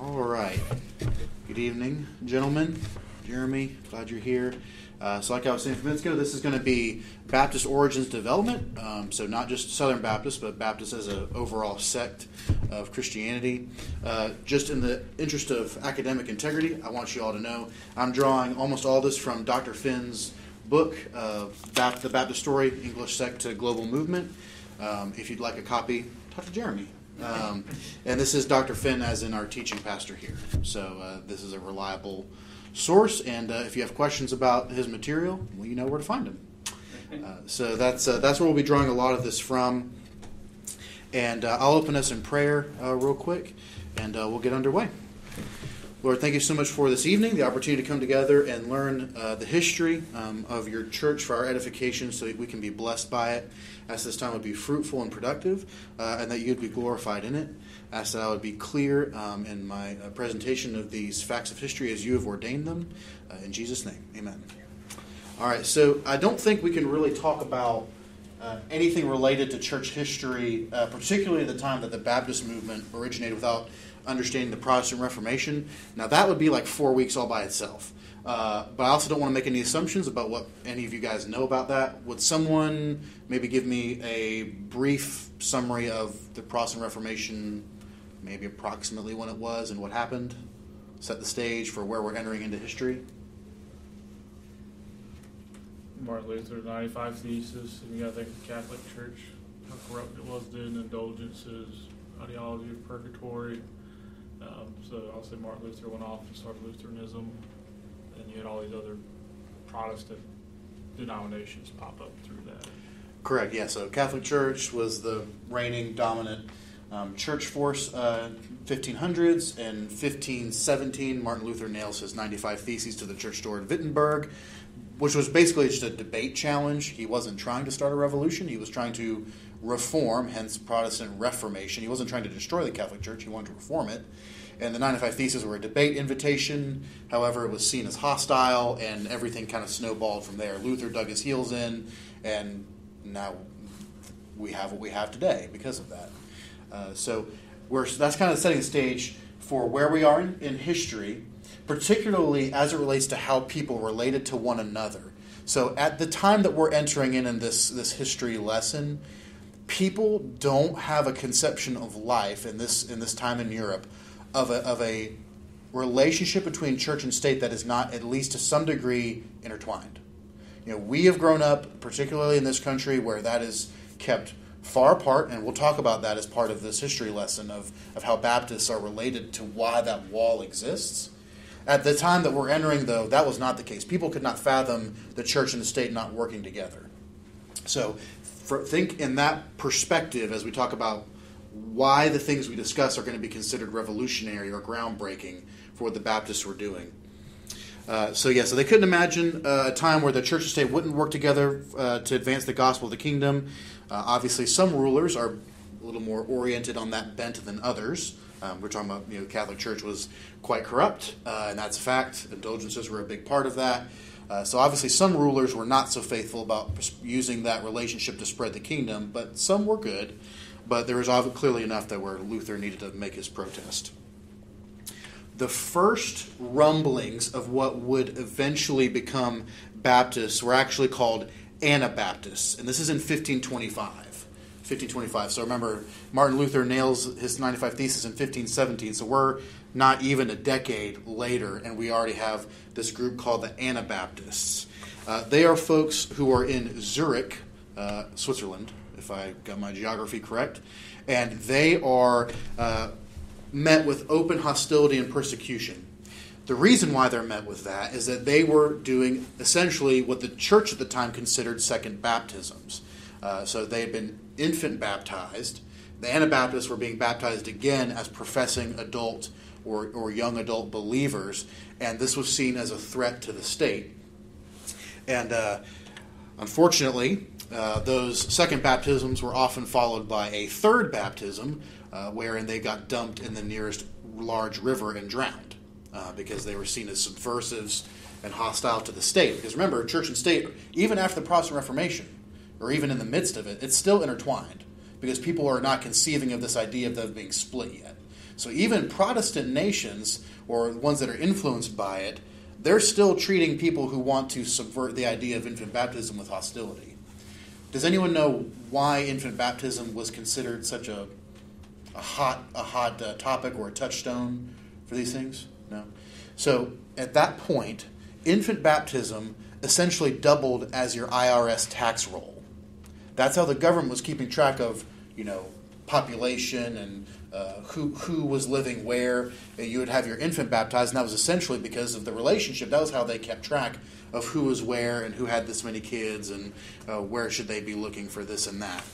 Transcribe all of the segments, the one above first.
All right. Good evening, gentlemen. Jeremy, glad you're here. So like I was saying a few minutes ago, this is going to be Baptist Origins Development. So not just Southern Baptist, but Baptist as an overall sect of Christianity. Just in the interest of academic integrity, I want you all to know I'm drawing almost all this from Dr. Finn's book, The Baptist Story, English Sect to Global Movement. If you'd like a copy, talk to Jeremy. And this is Dr. Finn as in our teaching pastor here. So this is a reliable source, and if you have questions about his material, well, you know where to find him. So that's where we'll be drawing a lot of this from. And I'll open us in prayer real quick, and we'll get underway. Lord, thank you so much for this evening, the opportunity to come together and learn the history of your church for our edification so that we can be blessed by it. Ask this time would be fruitful and productive, and that you would be glorified in it. Ask that I would be clear in my presentation of these facts of history as you have ordained them. In Jesus' name, amen. All right, so I don't think we can really talk about anything related to church history, particularly at the time that the Baptist movement originated, without understanding the Protestant Reformation. Now, that would be like 4 weeks all by itself. But I also don't want to make any assumptions about what any of you guys know about that. Would someone maybe give me a brief summary of the Protestant Reformation, maybe approximately when it was and what happened? Set the stage for where we're entering into history. Martin Luther, 95 Thesis, and you got to think the Catholic Church, how corrupt it was doing indulgences, ideology of purgatory. So I'll say Martin Luther went off and started Lutheranism, and you had all these other Protestant denominations pop up through that. Correct, yeah. So Catholic Church was the reigning dominant church force 1500s. In 1517, Martin Luther nails his 95 Theses to the church door at Wittenberg, which was basically just a debate challenge. He wasn't trying to start a revolution. He was trying to reform, hence Protestant Reformation. He wasn't trying to destroy the Catholic Church. He wanted to reform it. And the 95 Theses were a debate invitation. However, it was seen as hostile, and everything kind of snowballed from there. Luther dug his heels in, and now we have what we have today because of that. So that's kind of setting the stage for where we are in history, particularly as it relates to how people related to one another. So at the time that we're entering in this history lesson, people don't have a conception of life in this time in Europe of a relationship between church and state that is not, at least to some degree, intertwined. You know, we have grown up, particularly in this country, where that is kept far apart, and we'll talk about that as part of this history lesson of how Baptists are related to why that wall exists. At the time that we're entering, though, that was not the case. People could not fathom the church and the state not working together. So think in that perspective as we talk about why the things we discuss are going to be considered revolutionary or groundbreaking for what the Baptists were doing. So they couldn't imagine a time where the church and state wouldn't work together to advance the gospel of the kingdom. Obviously, some rulers are a little more oriented on that bent than others. We're talking about, the Catholic Church was quite corrupt, and that's a fact. Indulgences were a big part of that. So obviously, some rulers were not so faithful about using that relationship to spread the kingdom, but some were good. But there was clearly enough that where Luther needed to make his protest. The first rumblings of what would eventually become Baptists were actually called Anabaptists, and this is in 1525. So remember, Martin Luther nails his 95 Theses in 1517, so we're not even a decade later, and we already have this group called the Anabaptists. They are folks who are in Zurich, Switzerland, if I got my geography correct, and they are met with open hostility and persecution. The reason why they're met with that is that they were doing essentially what the church at the time considered second baptisms. So they had been infant baptized. The Anabaptists were being baptized again as professing adult or young adult believers, and this was seen as a threat to the state. And unfortunately, those second baptisms were often followed by a third baptism, wherein they got dumped in the nearest large river and drowned, because they were seen as subversives and hostile to the state. Because remember, church and state, even after the Protestant Reformation, or even in the midst of it, it's still intertwined, because people are not conceiving of this idea of them being split yet. So even Protestant nations, or ones that are influenced by it, they're still treating people who want to subvert the idea of infant baptism with hostility. Does anyone know why infant baptism was considered such a hot topic or a touchstone for these things? No. So at that point, infant baptism essentially doubled as your IRS tax roll. That's how the government was keeping track of, population and who was living where. You would have your infant baptized, and that was essentially because of the relationship. That was how they kept track of who was where and who had this many kids and where should they be looking for this and that.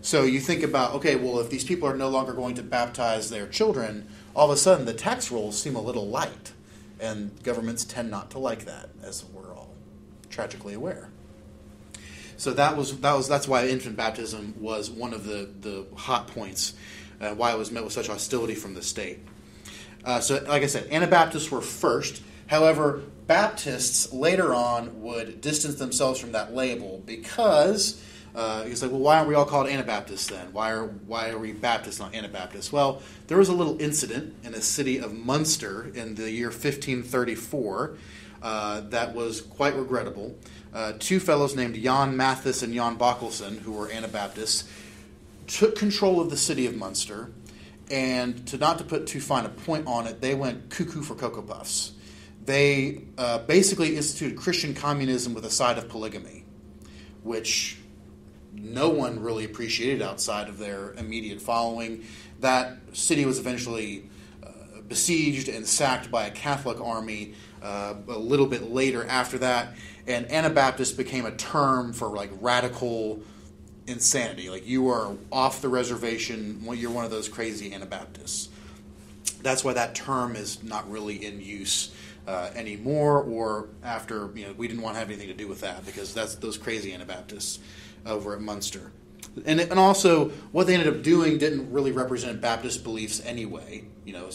So you think about, okay, well, if these people are no longer going to baptize their children, all of a sudden the tax rolls seem a little light, and governments tend not to like that, as we're all tragically aware. So that's why infant baptism was one of the hot points, why it was met with such hostility from the state. So, like I said, Anabaptists were first. However, Baptists later on would distance themselves from that label because it's like, well, why aren't we all called Anabaptists then? Why are we Baptists, not Anabaptists? Well, there was a little incident in the city of Munster in the year 1534 that was quite regrettable. Two fellows named Jan Mathis and Jan Bockelson, who were Anabaptists, took control of the city of Munster, and not to put too fine a point on it, they went cuckoo for Cocoa Puffs. They basically instituted Christian communism with a side of polygamy, which no one really appreciated outside of their immediate following. That city was eventually besieged and sacked by a Catholic army a little bit later after that, and Anabaptist became a term for like radical insanity. Like, you are off the reservation, you're one of those crazy Anabaptists. That's why that term is not really in use anymore, or after, we didn't want to have anything to do with that, because that's those crazy Anabaptists over at Munster. And also, what they ended up doing didn't really represent Baptist beliefs anyway,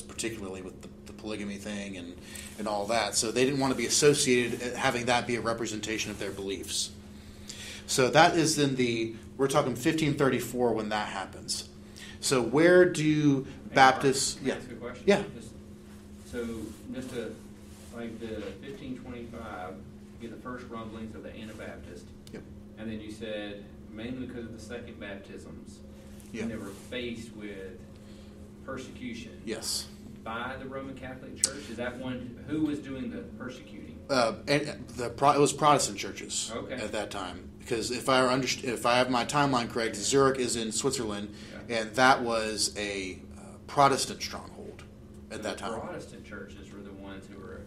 particularly with the polygamy thing and all that. So they didn't want to be associated, having that be a representation of their beliefs. So that is we're talking 1534 when that happens. So where do Baptists... Can I ask a question? Yeah. Just to, like the 1525, you get the first rumblings of the Anabaptist. Yep. And then you said, mainly because of the second baptisms, yep, they were faced with persecution. Yes. By the Roman Catholic Church? Is that who was doing the persecuting? It was Protestant churches at that time. Because if I have my timeline correct, Zurich is in Switzerland, and that was a Protestant stronghold at that time. Protestant churches were the ones who were...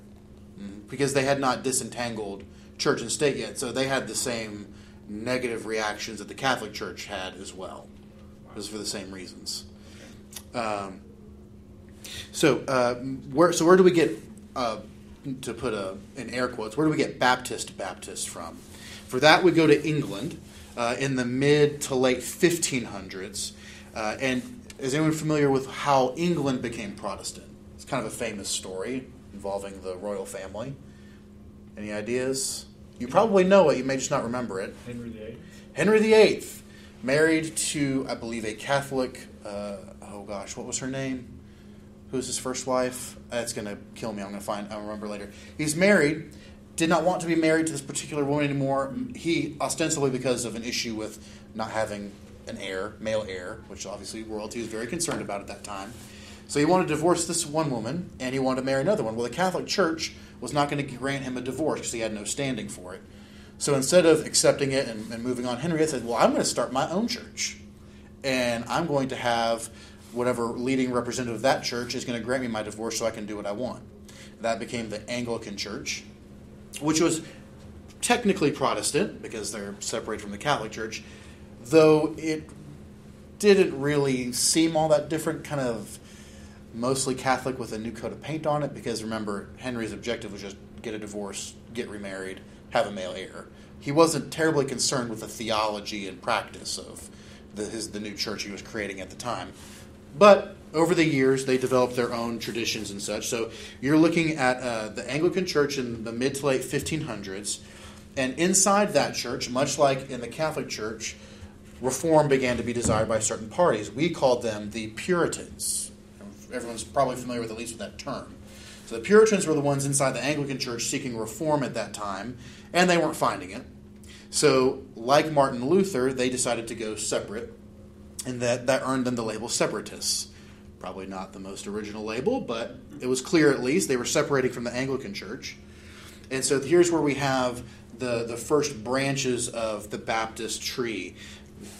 Because they had not disentangled church and state yet, so they had the same negative reactions that the Catholic Church had as well. It was for the same reasons. So where do we get, to put in air quotes, where do we get Baptist from? For that, we go to England in the mid to late 1500s. And is anyone familiar with how England became Protestant? It's kind of a famous story involving the royal family. Any ideas? You probably know it. You may just not remember it. Henry VIII. Henry VIII, married to, I believe, a Catholic, what was her name? Who's his first wife? That's going to kill me. I'll remember later. He's married, did not want to be married to this particular woman anymore. He, ostensibly because of an issue with not having an heir, male heir, which obviously royalty was very concerned about at that time. So he wanted to divorce this one woman, and he wanted to marry another one. Well, the Catholic Church was not going to grant him a divorce because he had no standing for it. So instead of accepting it and moving on, Henry said, well, I'm going to start my own church. And I'm going to have whatever leading representative of that church is going to grant me my divorce so I can do what I want. That became the Anglican Church, which was technically Protestant because they're separated from the Catholic Church, though it didn't really seem all that different, kind of mostly Catholic with a new coat of paint on it, because remember, Henry's objective was just get a divorce, get remarried, have a male heir. He wasn't terribly concerned with the theology and practice of the new church he was creating at the time. But over the years, they developed their own traditions and such. So you're looking at the Anglican Church in the mid to late 1500s, and inside that church, much like in the Catholic Church, reform began to be desired by certain parties. We called them the Puritans. everyone's probably familiar with, at least with that term. So the Puritans were the ones inside the Anglican Church seeking reform at that time, and they weren't finding it. So, like Martin Luther, they decided to go separate, and that earned them the label separatists. Probably not the most original label, but it was clear at least they were separating from the Anglican Church. And so here's where we have the first branches of the Baptist tree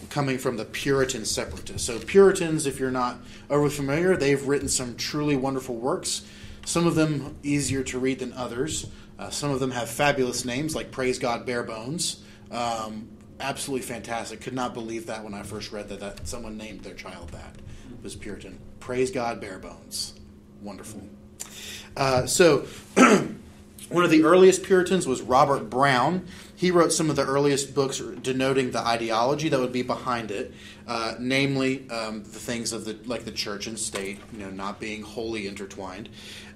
coming from the Puritan separatists. So Puritans, if you're not overly familiar, they've written some truly wonderful works. Some of them easier to read than others. Some of them have fabulous names like Praise God Bare Bones. Absolutely fantastic. Could not believe that when I first read that someone named their child that. It was Puritan. Praise God Bare Bones. Wonderful. So one of the earliest Puritans was Robert Brown. He wrote some of the earliest books denoting the ideology that would be behind it, namely the things of the church and state, not being wholly intertwined.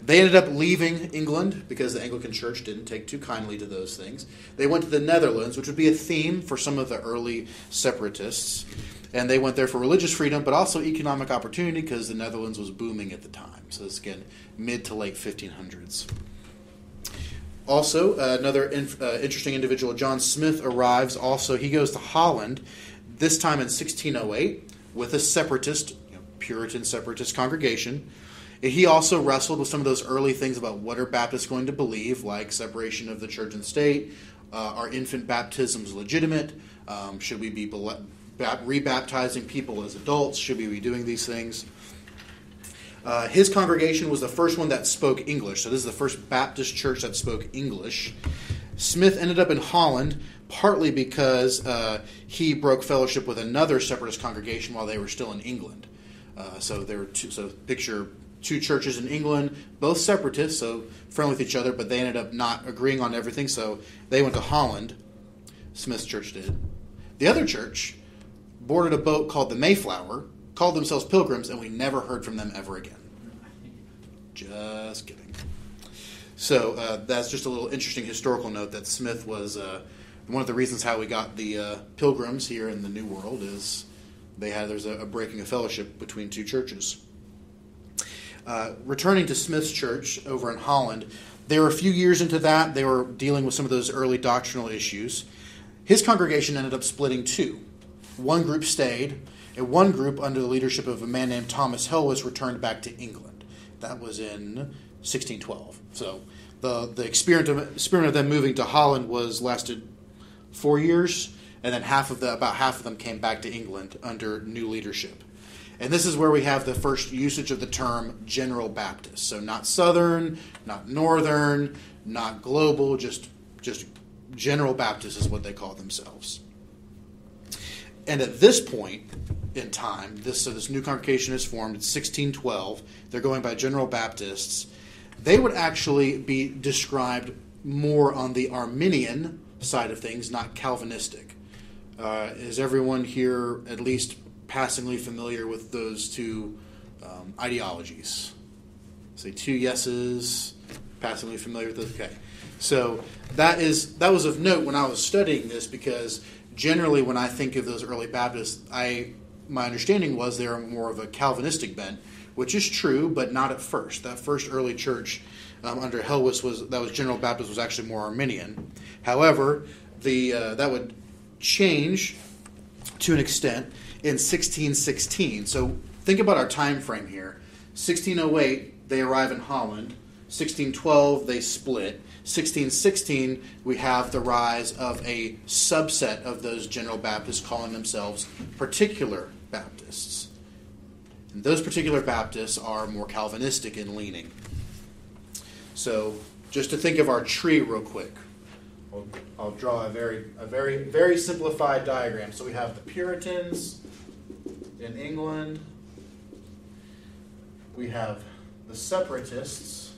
They ended up leaving England because the Anglican Church didn't take too kindly to those things. They went to the Netherlands, which would be a theme for some of the early separatists. And they went there for religious freedom, but also economic opportunity because the Netherlands was booming at the time. So this, again, mid to late 1500s. Also, another interesting individual, John Smith, arrives. Also, he goes to Holland, this time in 1608, with a separatist, Puritan separatist congregation. He also wrestled with some of those early things about what are Baptists going to believe, like separation of the church and state. Are infant baptisms legitimate? Should we be rebaptizing people as adults? Should we be doing these things? His congregation was the first one that spoke English. So this is the first Baptist church that spoke English. Smith ended up in Holland partly because he broke fellowship with another separatist congregation while they were still in England. So there were picture two churches in England, both separatists, so friendly with each other, but they ended up not agreeing on everything, so they went to Holland. Smith's church did. The other church boarded a boat called the Mayflower, called themselves Pilgrims, and we never heard from them ever again. Just kidding. So that's just a little interesting historical note that Smith was one of the reasons how we got the Pilgrims here in the New World is there's a breaking of fellowship between two churches. Returning to Smith's church over in Holland, they were a few years into that. They were dealing with some of those early doctrinal issues. His congregation ended up splitting two. One group stayed, and one group, under the leadership of a man named Thomas Helwys, returned back to England. That was in 1612. So the experiment of them moving to Holland lasted 4 years, and then about half of them came back to England under new leadership. And this is where we have the first usage of the term General Baptist. So not Southern, not Northern, not global, just General Baptist is what they call themselves. And at this point in time, this new congregation is formed in 1612. They're going by General Baptists. They would actually be described more on the Arminian side of things, not Calvinistic. Is everyone here at least passingly familiar with those two ideologies? Say two yeses, passingly familiar with those. Okay. So that was of note when I was studying this, because generally when I think of those early Baptists, my understanding was they were more of a Calvinistic bent, which is true, but not at first. That first early church under Helwys was General Baptist, was actually more Arminian. However, that would change to an extent in 1616. So think about our time frame here. 1608, they arrive in Holland. 1612, they split. 1616, we have the rise of a subset of those General Baptists calling themselves Particular Baptists. And those Particular Baptists are more Calvinistic in leaning. So just to think of our tree real quick, I'll draw a very, very simplified diagram. So we have the Puritans in England. We have the Separatists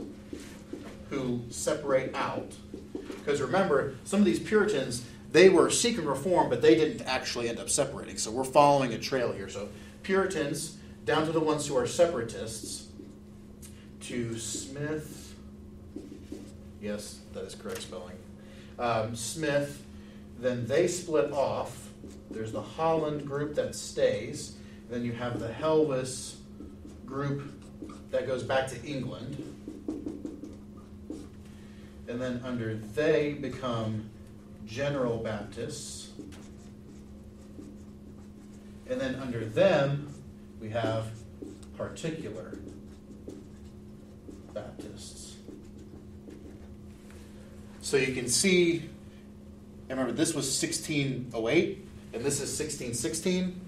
who separate out. Because remember, some of these Puritans, they were seeking reform, but they didn't actually end up separating. So we're following a trail here. So Puritans, down to the ones who are Separatists, to Smith. Yes, that is correct spelling. Smith, then they split off. There's the Holland group that stays. Then you have the Helwys group that goes back to England. And then under they become General Baptists. And then under them, we have Particular Baptists. So you can see, and remember this was 1608, and this is 1616.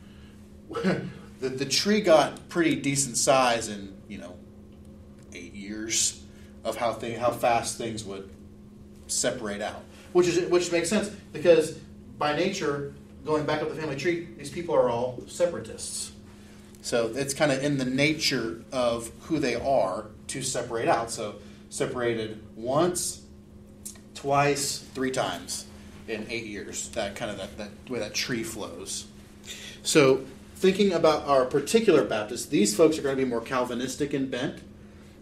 the tree got pretty decent size in 8 years of how fast things would separate out, which makes sense because by nature, going back up the family tree, these people are all separatists. So it's kind of in the nature of who they are to separate out. So separated once, twice, 3 times in 8 years. That kind of that way that tree flows. So thinking about our Particular Baptists, these folks are going to be more Calvinistic in bent,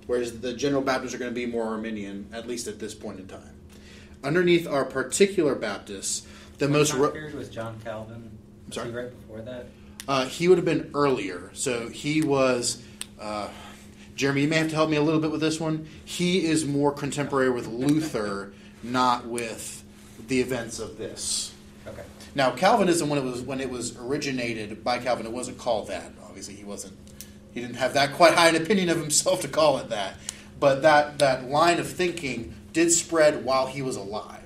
whereas the General Baptists are going to be more Arminian, at least at this point in time. Underneath our Particular Baptists, the most period was John Calvin. I'm sorry? Was he right before that? He would have been earlier. So he was, Jeremy, you may have to help me a little bit with this one. He is more contemporary with Luther, not with the events of this. Okay. Now, Calvinism, when it was originated by Calvin, it wasn't called that. Obviously, he didn't have that quite high an opinion of himself to call it that. But that line of thinking did spread while he was alive.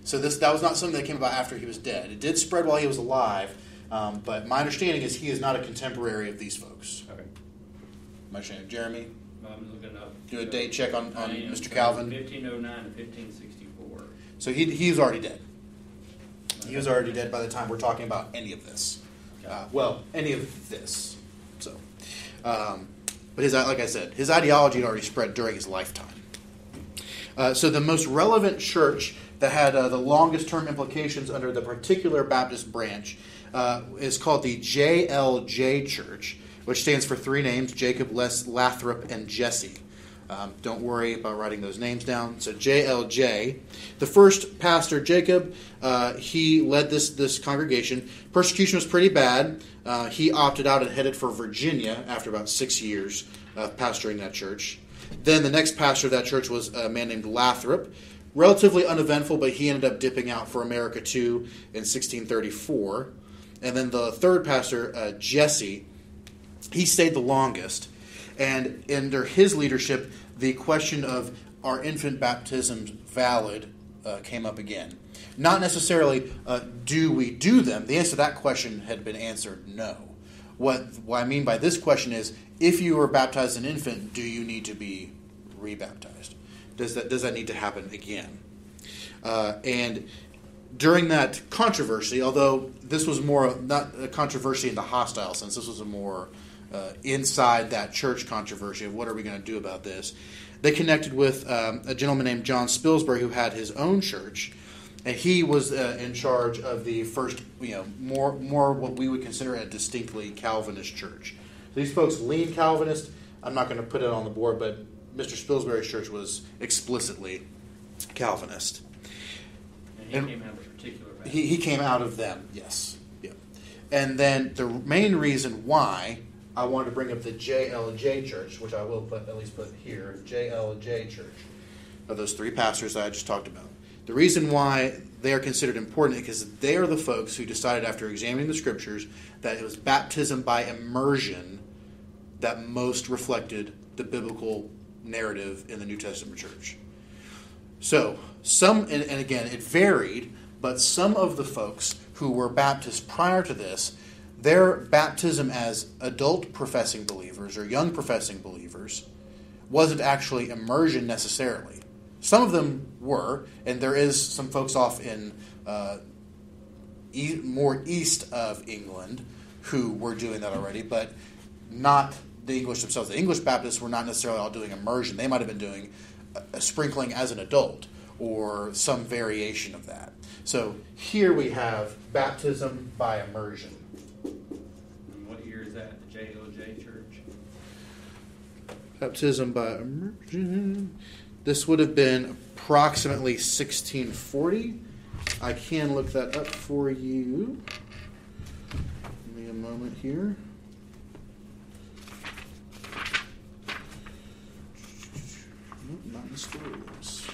So that was not something that came about after he was dead. It did spread while he was alive. But my understanding is he is not a contemporary of these folks. Okay. My understanding. Jeremy? I'm looking up. Do a date check on I am. Mr. Calvin. 1509 to 1564. So he's already dead. He was already dead by the time we're talking about any of this. Any of this. So, but like I said, his ideology had already spread during his lifetime. So the most relevant church that had the longest term implications under the Particular Baptist branch is called the JLJ Church, which stands for 3 names: Jacob, Les, Lathrop, and Jesse. Don't worry about writing those names down. So JLJ. The first pastor, Jacob, he led this congregation. Persecution was pretty bad. He opted out and headed for Virginia after about 6 years of pastoring that church. Then the next pastor of that church was a man named Lathrop. Relatively uneventful, but he ended up dipping out for America too in 1634. And then the third pastor, Jesse, he stayed the longest. And under his leadership, the question of are infant baptisms valid came up again. Not necessarily do we do them. The answer to that question had been answered no. What I mean by this question is, if you were baptized an infant, do you need to be rebaptized? Does that need to happen again? And during that controversy, although this was more not a controversy in the hostile sense, this was a more inside that church controversy of what are we going to do about this. They connected with a gentleman named John Spilsbury who had his own church, and he was in charge of the first, more what we would consider a distinctly Calvinist church. So these folks lean Calvinist. I'm not going to put it on the board, but Mr. Spilsbury's church was explicitly Calvinist. And he came out of a particular Baptist. He came out of them, yes. Yeah. And then the main reason why I wanted to bring up the JLJ Church, which I will at least put here, JLJ Church, of those 3 pastors that I just talked about. The reason why they are considered important is because they are the folks who decided after examining the scriptures that it was baptism by immersion that most reflected the biblical narrative in the New Testament church. So, and again, it varied, but some of the folks who were Baptists prior to this, their baptism as adult professing believers or young professing believers wasn't actually immersion necessarily. Some of them were, and there is some folks off in more east of England who were doing that already, but not the English themselves. The English Baptists were not necessarily all doing immersion. They might have been doing a sprinkling as an adult or some variation of that. So here we have baptism by immersion. And what year is that, the JLJ Church? Baptism by immersion. This would have been approximately 1640. I can look that up for you. Give me a moment here. schools.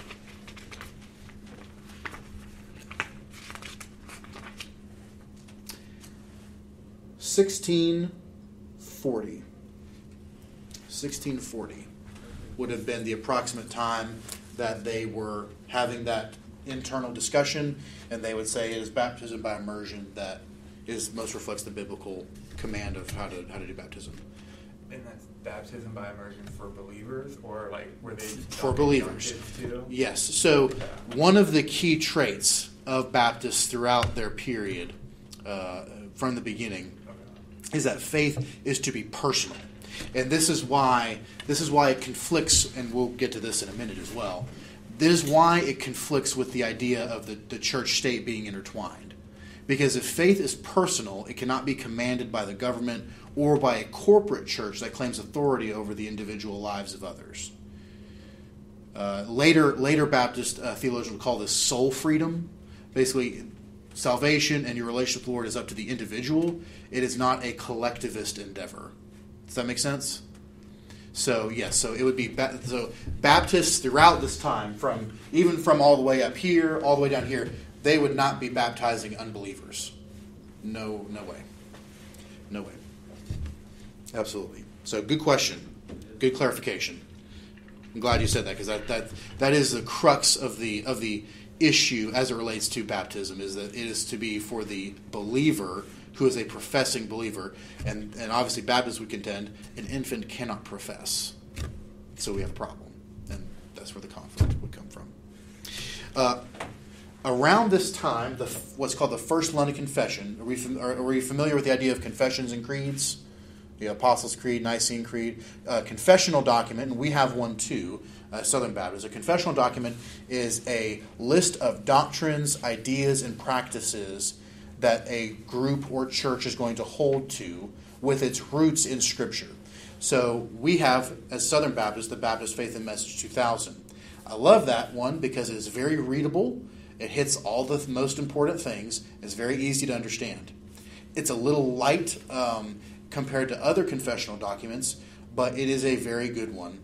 (1640) 1640 would have been the approximate time that they were having that internal discussion, and they would say it is baptism by immersion that most reflects the biblical command of how to do baptism. And that's baptism by immersion for believers, or like were they for believers too? Yes. So one of the key traits of Baptists throughout their period, from the beginning, is that faith is to be personal, and this is why it conflicts, and we'll get to this in a minute as well. This is why it conflicts with the idea of the church state being intertwined. Because if faith is personal, it cannot be commanded by the government or by a corporate church that claims authority over the individual lives of others. Later Baptist theologians would call this soul freedom. Basically, salvation and your relationship with the Lord is up to the individual. It is not a collectivist endeavor. Does that make sense? So yes, so it would be Baptists throughout this time, even from all the way up here, all the way down here, they would not be baptizing unbelievers. No way. No way. Absolutely. So good question. Good clarification. I'm glad you said that, because that is the crux of the issue as it relates to baptism, is that it is to be for the believer who is a professing believer. And obviously Baptists would contend an infant cannot profess. So we have a problem. And that's where the conflict would come from. Around this time, what's called the First London Confession. Are we familiar with the idea of confessions and creeds? The Apostles' Creed, Nicene Creed, confessional document, and we have one too, Southern Baptist. A confessional document is a list of doctrines, ideas, and practices that a group or church is going to hold to with its roots in Scripture. So we have, as Southern Baptists, the Baptist Faith and Message 2000. I love that one because it is very readable. It hits all the most important things. It's very easy to understand. It's a little light compared to other confessional documents, but it is a very good one.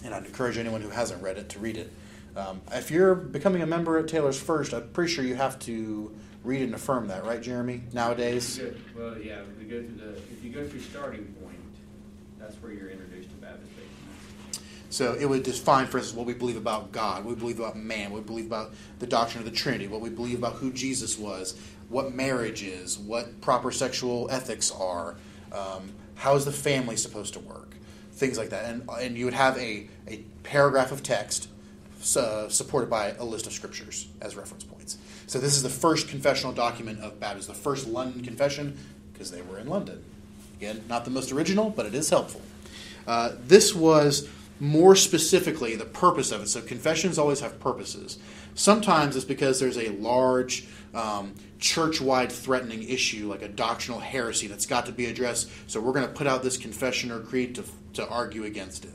And I'd encourage anyone who hasn't read it to read it. If you're becoming a member at Taylor's First, I'm pretty sure you have to read and affirm that, right, Jeremy? Nowadays? Well, yeah. If you go through starting point, that's where you're introduced to Baptist faith. So it would define, for instance, what we believe about God, what we believe about man, what we believe about the doctrine of the Trinity, what we believe about who Jesus was, what marriage is, what proper sexual ethics are, how is the family supposed to work, things like that. And you would have a paragraph of text supported by a list of scriptures as reference points. So this is the first confessional document of Baptist, the first London Confession, because they were in London. Again, not the most original, but it is helpful. This was more specifically the purpose of it. So confessions always have purposes. Sometimes it's because there's a large church-wide threatening issue, like a doctrinal heresy that's got to be addressed. So we're going to put out this confession or creed to argue against it.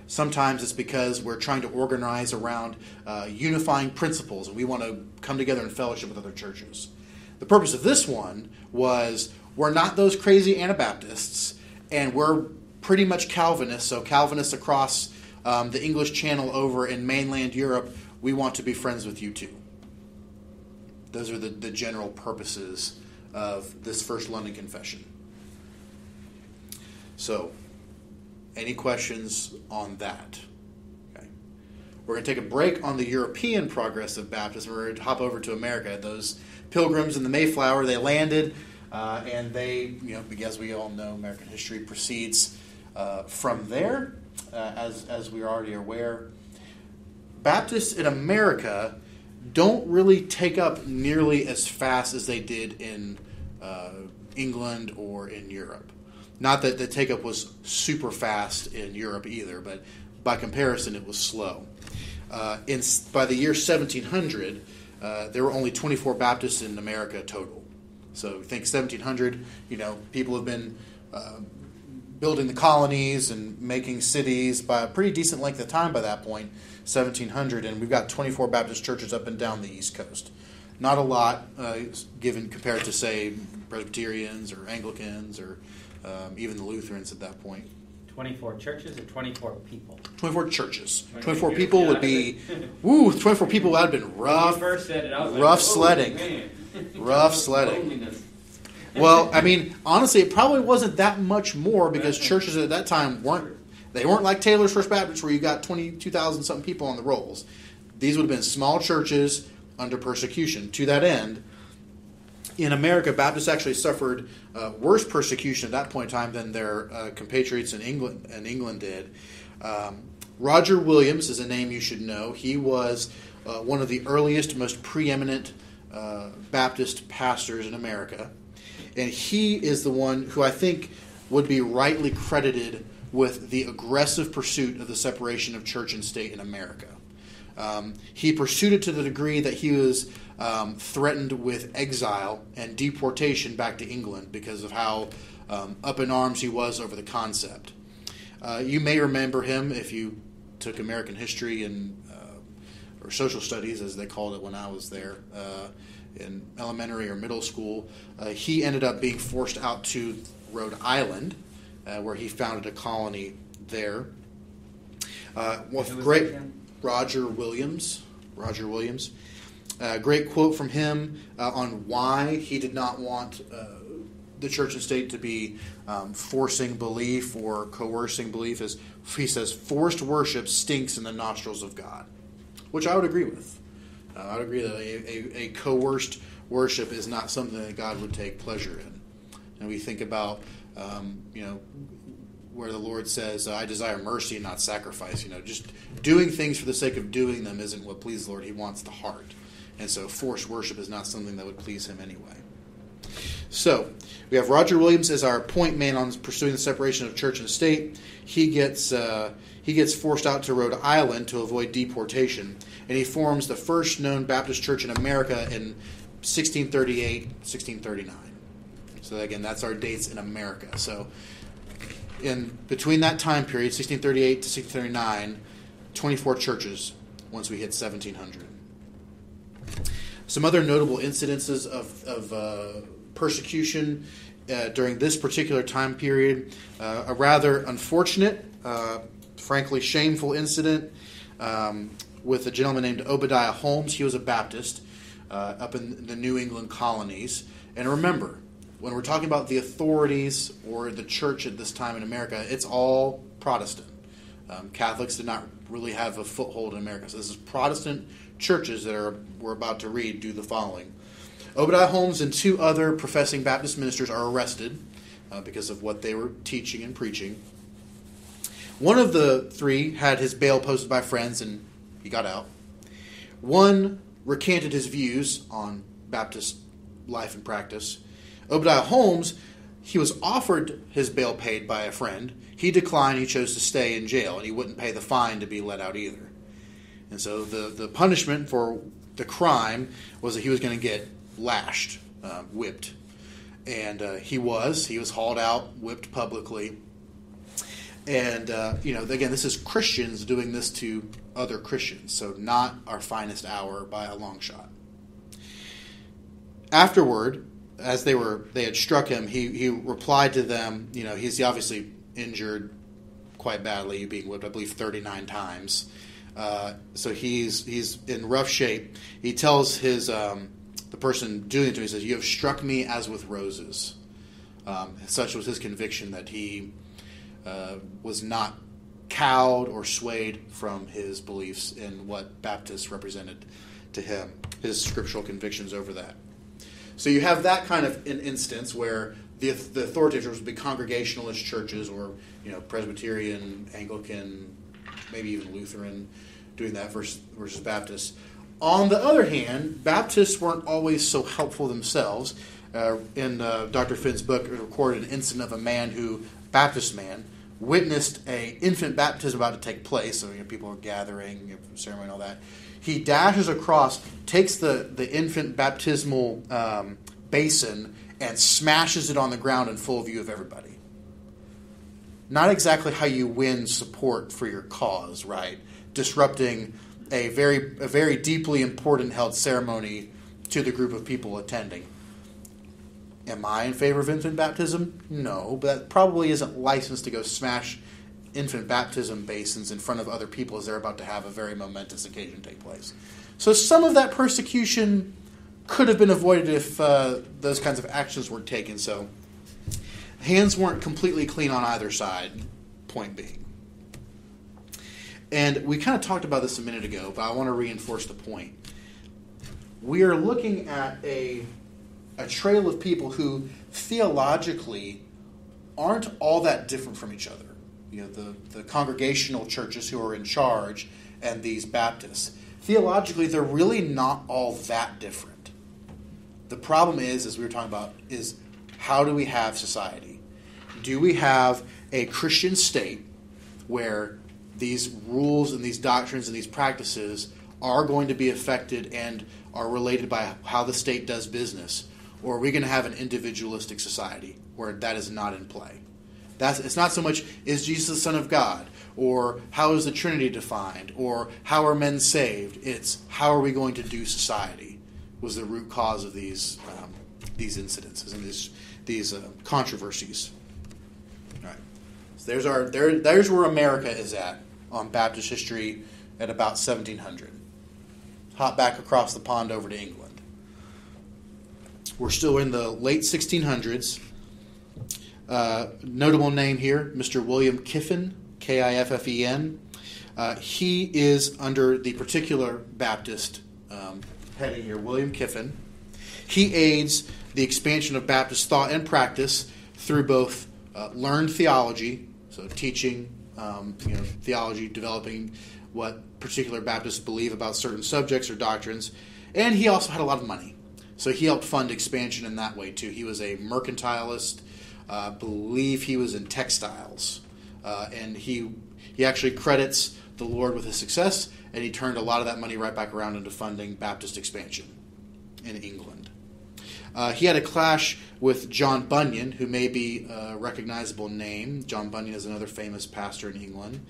Sometimes it's because we're trying to organize around unifying principles, and we want to come together in fellowship with other churches. The purpose of this one was, we're not those crazy Anabaptists, and we're pretty much Calvinists, so Calvinists across the English Channel over in mainland Europe, we want to be friends with you too. Those are the general purposes of this First London Confession. So, any questions on that? Okay. We're going to take a break on the European progress of baptism. We're going to hop over to America. Those pilgrims in the Mayflower, they landed, and they, as we all know, American history proceeds from there, as we are already aware. Baptists in America don't really take up nearly as fast as they did in England or in Europe. Not that the take-up was super fast in Europe either, but by comparison, it was slow. By the year 1700, there were only 24 Baptists in America total. So think 1700, people have been building the colonies and making cities by a pretty decent length of time by that point, 1700, and we've got 24 Baptist churches up and down the East Coast. Not a lot given compared to, say, Presbyterians or Anglicans or even the Lutherans at that point. 24 churches or 24 people? 24 churches. Right. 24 people would be, woo, 24 people would have been When you rough. first said it, I was rough like, "Oh, sledding. man." Rough sledding. Loneliness. Well, I mean, honestly, it probably wasn't that much more because churches at that time weren't like Taylor's First Baptist where you got 22,000 something people on the rolls. These would have been small churches under persecution. To that end, in America, Baptists actually suffered worse persecution at that point in time than their compatriots in England did. Roger Williams is a name you should know. He was one of the earliest, most preeminent Baptist pastors in America. And he is the one who I think would be rightly credited with the aggressive pursuit of the separation of church and state in America. He pursued it to the degree that he was threatened with exile and deportation back to England because of how up in arms he was over the concept. You may remember him if you took American history and or social studies, as they called it when I was there, in elementary or middle school. He ended up being forced out to Rhode Island, where he founded a colony there. With great Roger Williams. Great quote from him on why he did not want the church and state to be forcing belief or coercing belief. Is he says, forced worship stinks in the nostrils of God, which I would agree with. I would agree that a coerced worship is not something that God would take pleasure in. And we think about, where the Lord says, I desire mercy and not sacrifice. Just doing things for the sake of doing them isn't what pleases the Lord. He wants the heart. And so forced worship is not something that would please him anyway. So we have Roger Williams as our point man on pursuing the separation of church and state. He gets forced out to Rhode Island to avoid deportation, and he forms the first known Baptist church in America in 1638, 1639. So again, that's our dates in America. So in between that time period, 1638 to 1639, 24 churches once we hit 1700. Some other notable incidences of persecution during this particular time period. A rather unfortunate, frankly shameful incident with a gentleman named Obadiah Holmes. He was a Baptist up in the New England colonies. And remember, when we're talking about the authorities or the church at this time in America, it's all Protestant. Catholics did not really have a foothold in America. So this is Protestant churches that we're about to read do the following. Obadiah Holmes and two other professing Baptist ministers are arrested because of what they were teaching and preaching. One of the three had his bail posted by friends and he got out. One recanted his views on Baptist life and practice. Obadiah Holmes, he was offered his bail paid by a friend. He declined. He chose to stay in jail, and he wouldn't pay the fine to be let out either. And so the punishment for the crime was that he was going to get lashed, whipped. And he was hauled out, whipped publicly. And, again, this is Christians doing this to other Christians, so not our finest hour by a long shot. Afterward, as they had struck him, he replied to them. He's obviously injured quite badly, being whipped, I believe, 39 times. So he's in rough shape. He tells the person doing it to him, he says, "You have struck me as with roses." Such was his conviction that he was not cowed or swayed from his beliefs in what Baptists represented to him, his scriptural convictions over that. So you have that kind of an instance where the authoritative churches would be Congregationalist churches or Presbyterian, Anglican, maybe even Lutheran doing that versus Baptists. On the other hand, Baptists weren't always so helpful themselves. In Dr. Finn's book, it recorded an incident of a man Baptist man, witnessed an infant baptism about to take place. So people are gathering, ceremony and all that. He dashes across, takes the infant baptismal basin and smashes it on the ground in full view of everybody. Not exactly how you win support for your cause, right? Disrupting a very deeply important held ceremony to the group of people attending. Am I in favor of infant baptism? No, but that probably isn't licensed to go smash infant baptism basins in front of other people as they're about to have a very momentous occasion take place. So some of that persecution could have been avoided if those kinds of actions were taken. So hands weren't completely clean on either side, point being. And we kind of talked about this a minute ago, but I want to reinforce the point. We are looking at a trail of people who theologically aren't all that different from each other. You know, the congregational churches who are in charge and these Baptists. Theologically, they're really not all that different. The problem is, as we were talking about, is how do we have society? Do we have a Christian state where these rules and these doctrines and these practices are going to be affected and are related by how the state does business? Or are we going to have an individualistic society where that is not in play? It's not so much, is Jesus the Son of God? Or how is the Trinity defined? Or how are men saved? It's how are we going to do society was the root cause of these incidences and these controversies. All right. So there's where America is at on Baptist history at about 1700. Hop back across the pond over to England. We're still in the late 1600s. Notable name here, Mr. William Kiffen, Kiffen. He is under the particular Baptist heading here, William Kiffen. He aids the expansion of Baptist thought and practice through both learned theology, so teaching theology, developing what particular Baptists believe about certain subjects or doctrines, and he also had a lot of money. So he helped fund expansion in that way too. He was a mercantilist. Believe he was in textiles, and he actually credits the Lord with his success, and he turned a lot of that money right back around into funding Baptist expansion in England. He had a clash with John Bunyan, who may be a recognizable name. John Bunyan is another famous pastor in England.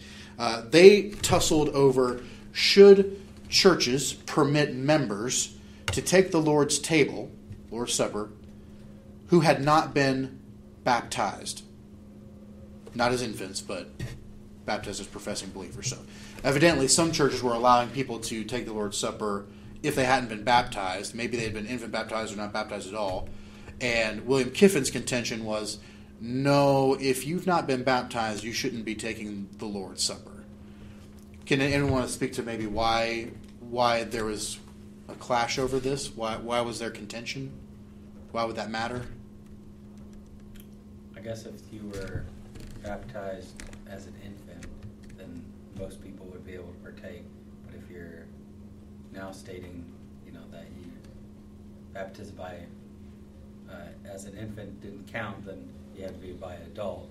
They tussled over should churches permit members to take the Lord's table, Lord's Supper, who had not been baptized. Not as infants, but baptized as professing believers. So evidently some churches were allowing people to take the Lord's Supper if they hadn't been baptized. Maybe they had been infant baptized or not baptized at all. And William Kiffen's contention was, no, if you've not been baptized, you shouldn't be taking the Lord's Supper. Can anyone want to speak to maybe why there was a clash over this? Why was there contention? Why would that matter? I guess if you were baptized as an infant, then most people would be able to partake. But if you're now stating, that you baptized by as an infant didn't count, then you had to be by an adult,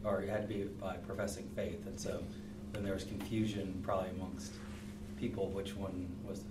or you had to be by professing faith, and so then there was confusion probably amongst people which one was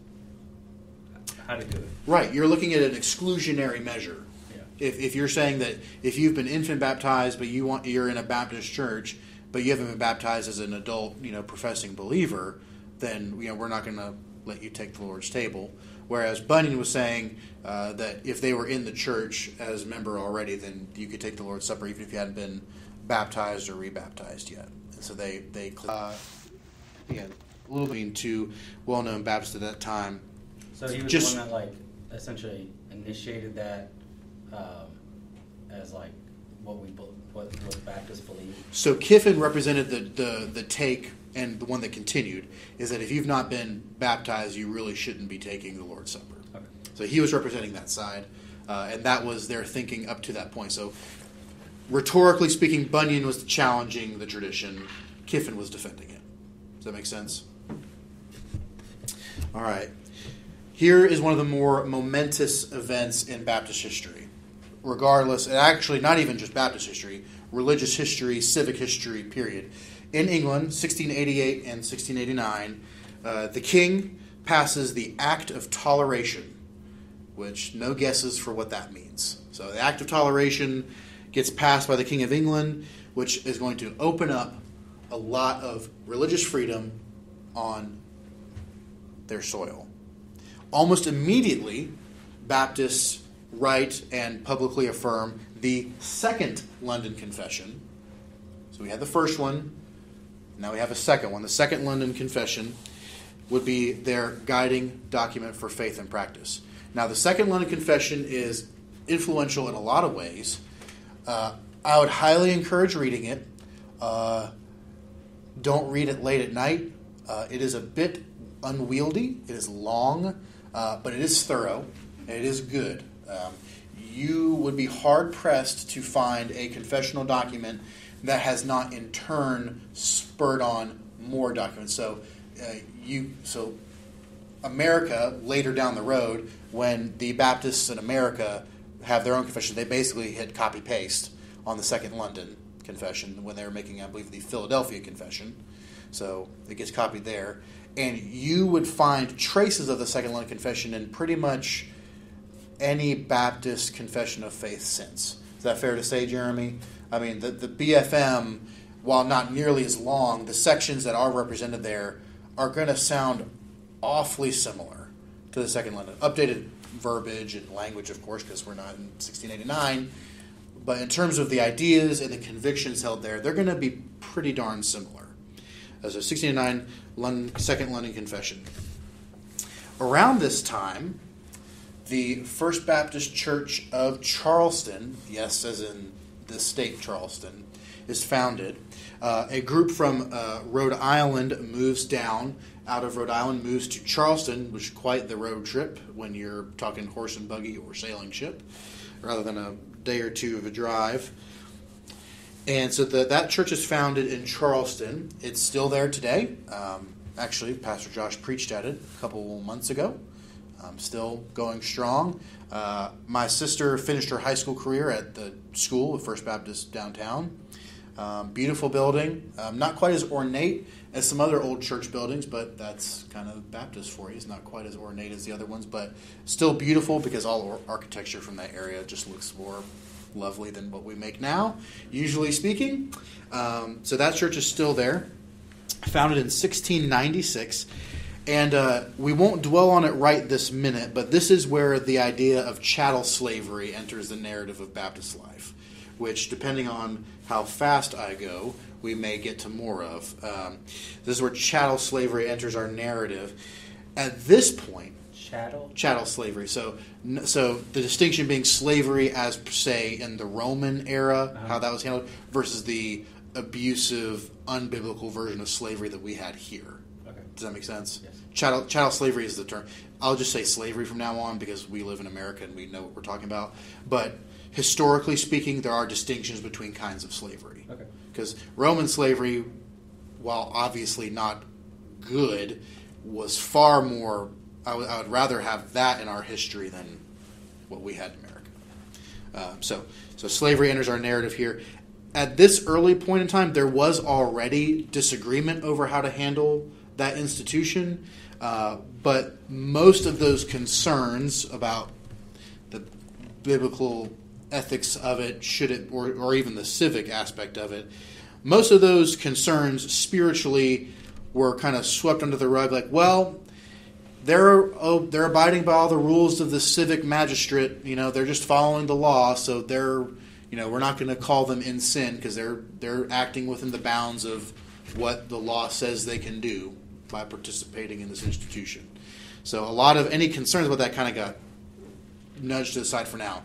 how to do it. Right, you're looking at an exclusionary measure. Yeah. If you're saying that if you've been infant baptized, but you're in a Baptist church, but you haven't been baptized as an adult, professing believer, then we're not going to let you take the Lord's table. Whereas Bunyan was saying that if they were in the church as a member already, then you could take the Lord's Supper even if you hadn't been baptized or rebaptized yet. And so they a little bit two well-known Baptists at that time. So he was the one that essentially initiated that as what Baptists believe. So Kiffen represented the take, and the one that continued is that if you've not been baptized, you really shouldn't be taking the Lord's Supper. Okay. So he was representing that side, and that was their thinking up to that point. So rhetorically speaking, Bunyan was challenging the tradition. Kiffen was defending it. Does that make sense? All right. Here is one of the more momentous events in Baptist history. Regardless, and actually not even just Baptist history, religious history, civic history, period. In England, 1688 and 1689, the king passes the Act of Toleration, which no guesses for what that means. So the Act of Toleration gets passed by the King of England, which is going to open up a lot of religious freedom on their soil. Almost immediately, Baptists write and publicly affirm the Second London Confession. So we had the first one, Now we have a second one. The Second London Confession would be their guiding document for faith and practice. Now, the Second London Confession is influential in a lot of ways. I would highly encourage reading it. Don't read it late at night. It is a bit unwieldy. It is long, but it is thorough, and it is good. You would be hard-pressed to find a confessional document that has not in turn spurred on more documents. So America, later down the road, when the Baptists in America have their own confession, they basically hit copy-paste on the Second London Confession when they were making, I believe, the Philadelphia Confession. So it gets copied there. And you would find traces of the Second London Confession in pretty much any Baptist confession of faith since. Is that fair to say, Jeremy? I mean, the BFM, while not nearly as long, the sections that are represented there are going to sound awfully similar to the Second London. Updated verbiage and language, of course, because we're not in 1689. But in terms of the ideas and the convictions held there, they're going to be pretty darn similar. As a 1689 Second London Confession. Around this time, the First Baptist Church of Charleston, yes, as in the state Charleston, is founded. A group from Rhode Island moves down. Out of Rhode Island moves to Charleston, which is quite the road trip when you're talking horse and buggy or sailing ship, rather than a day or two of a drive. And so that church is founded in Charleston. It's still there today. Actually, Pastor Josh preached at it a couple months ago. Still going strong. My sister finished her high school career at the school, the First Baptist downtown. Beautiful building. Not quite as ornate as some other old church buildings, but that's kind of Baptist for you. It's not quite as ornate as the other ones, but still beautiful because all architecture from that area just looks more lovely than what we make now, usually speaking. So that church is still there. Founded in 1696. And we won't dwell on it right this minute, but this is where the idea of chattel slavery enters the narrative of Baptist life, which, depending on how fast I go, we may get to more of. This is where chattel slavery enters our narrative. At this point, chattel slavery. So the distinction being slavery as, say, in the Roman era, how that was handled, versus the abusive, unbiblical version of slavery that we had here. Does that make sense? Yes. Chattel slavery is the term. I'll just say slavery from now on because we live in America and we know what we're talking about. But historically speaking, there are distinctions between kinds of slavery. Okay. Because Roman slavery, while obviously not good, was far more... I would rather have that in our history than what we had in America. So slavery enters our narrative here. At this early point in time, there was already disagreement over how to handle that institution, but most of those concerns about the biblical ethics of it, should it, or even the civic aspect of it, most of those concerns spiritually were kind of swept under the rug. Like, well, they're abiding by all the rules of the civic magistrate. You know, they're just following the law, so they're, you know, we're not going to call them in sin because they're acting within the bounds of what the law says they can do by participating in this institution. So a lot of any concerns about that kind of got nudged to the side for now.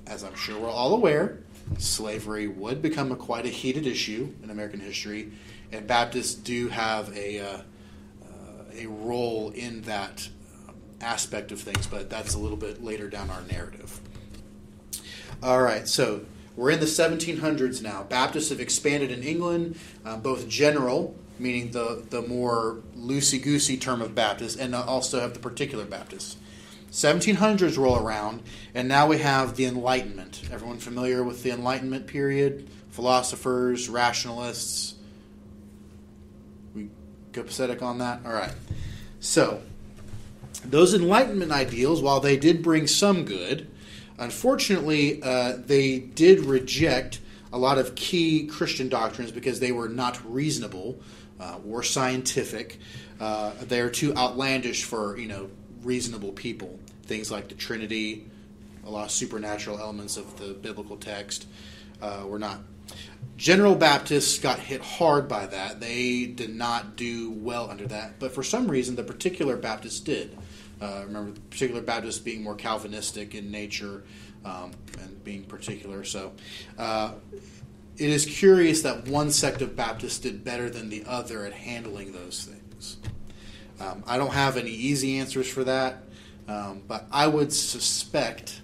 As I'm sure we're all aware, slavery would become quite a heated issue in American history, and Baptists do have a role in that aspect of things, but that's a little bit later down our narrative. All right, so we're in the 1700s now. Baptists have expanded in England, both general, meaning the more loosey-goosey term of Baptist, and also have the particular Baptists. 1700s roll around, and now we have the Enlightenment. Everyone familiar with the Enlightenment period? Philosophers, rationalists. We copacetic on that? All right. So, those Enlightenment ideals, while they did bring some good, unfortunately, they did reject a lot of key Christian doctrines because they were not reasonable or scientific. They're too outlandish for, reasonable people. Things like the Trinity, a lot of supernatural elements of the biblical text were not. General Baptists got hit hard by that. They did not do well under that. But for some reason, the particular Baptists did. Remember, particular Baptists being more Calvinistic in nature and being particular. So it is curious that one sect of Baptists did better than the other at handling those things. I don't have any easy answers for that, but I would suspect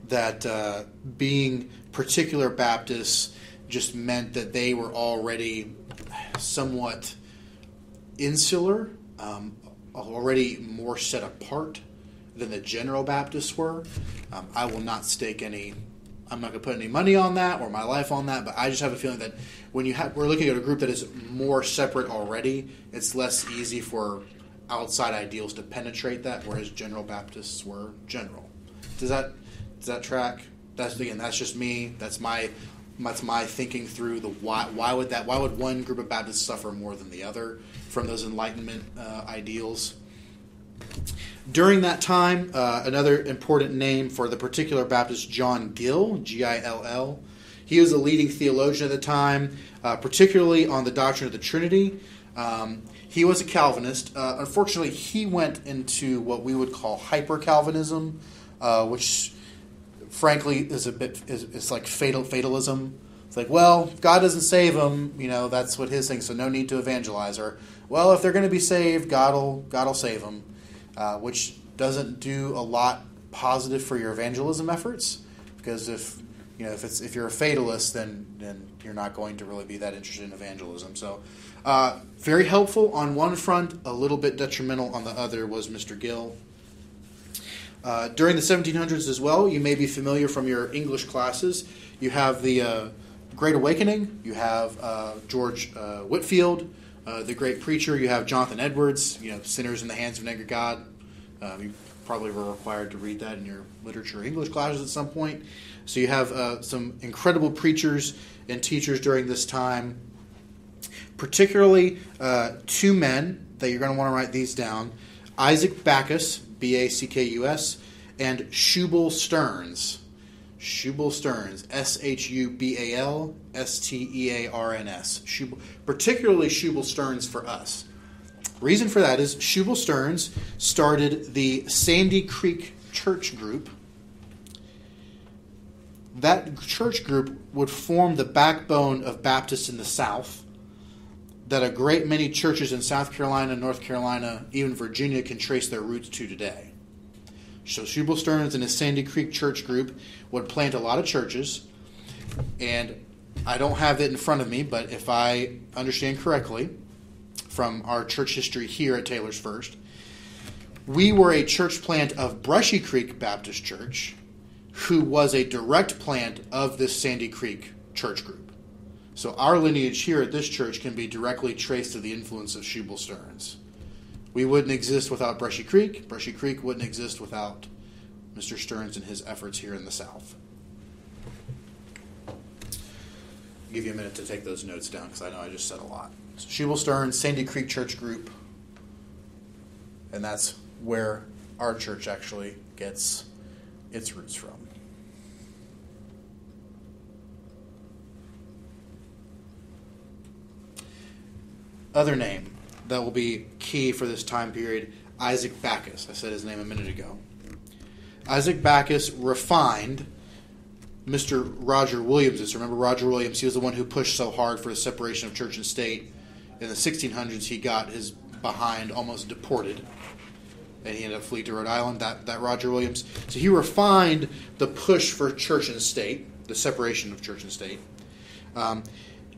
that being particular Baptists just meant that they were already somewhat insular, already more set apart than the General Baptists were. I will not stake any. I'm not going to put any money on that or my life on that, but I just have a feeling that when we're looking at a group that is more separate already, it's less easy for outside ideals to penetrate that, whereas General Baptists were general. Does that track? That's just me. That's my thinking through the why. Why would one group of Baptists suffer more than the other from those Enlightenment ideals? During that time, another important name for the particular Baptist, John Gill, Gill. He was a leading theologian at the time, particularly on the doctrine of the Trinity. He was a Calvinist. Unfortunately, he went into what we would call hyper-Calvinism, which frankly is it's like fatalism. It's like, well, if God doesn't save them, that's what his thing, so no need to evangelize. Or, well, if they're going to be saved, God'll save them, which doesn't do a lot positive for your evangelism efforts, because if you're a fatalist, then you're not going to really be that interested in evangelism. So, very helpful on one front, a little bit detrimental on the other was Mr. Gill. During the 1700s as well, you may be familiar from your English classes. You have the Great Awakening. You have George Whitefield, the great preacher. You have Jonathan Edwards, Sinners in the Hands of an Angry God. You probably were required to read that in your literature or English classes at some point. So you have some incredible preachers and teachers during this time, particularly two men that you're going to want to write these down: Isaac Backus, Backus, and Shubal Stearns. Shubal Stearns, Shubalstearns. Particularly Shubal Stearns for us. Reason for that is Shubal Stearns started the Sandy Creek Church Group. That church group would form the backbone of Baptists in the South, that a great many churches in South Carolina, North Carolina, even Virginia can trace their roots to today. So Shubal Stearns and his Sandy Creek Church Group would plant a lot of churches, and I don't have it in front of me, but if I understand correctly from our church history here at Taylor's First, we were a church plant of Brushy Creek Baptist Church, who was a direct plant of this Sandy Creek Church Group. So our lineage here at this church can be directly traced to the influence of Shubal Stearns. We wouldn't exist without Brushy Creek. Brushy Creek wouldn't exist without Mr. Stearns and his efforts here in the South. I'll give you a minute to take those notes down because I know I just said a lot. So Shubal Stearns, Sandy Creek Church Group, and that's where our church actually gets its roots from. Other name that will be key for this time period, Isaac Backus. I said his name a minute ago. Isaac Backus refined Mr. Roger Williams. Remember Roger Williams? He was the one who pushed so hard for the separation of church and state. In the 1600s, he got his behind almost deported, and he ended up fleeing to Rhode Island, that Roger Williams. So he refined the push for church and state, the separation of church and state.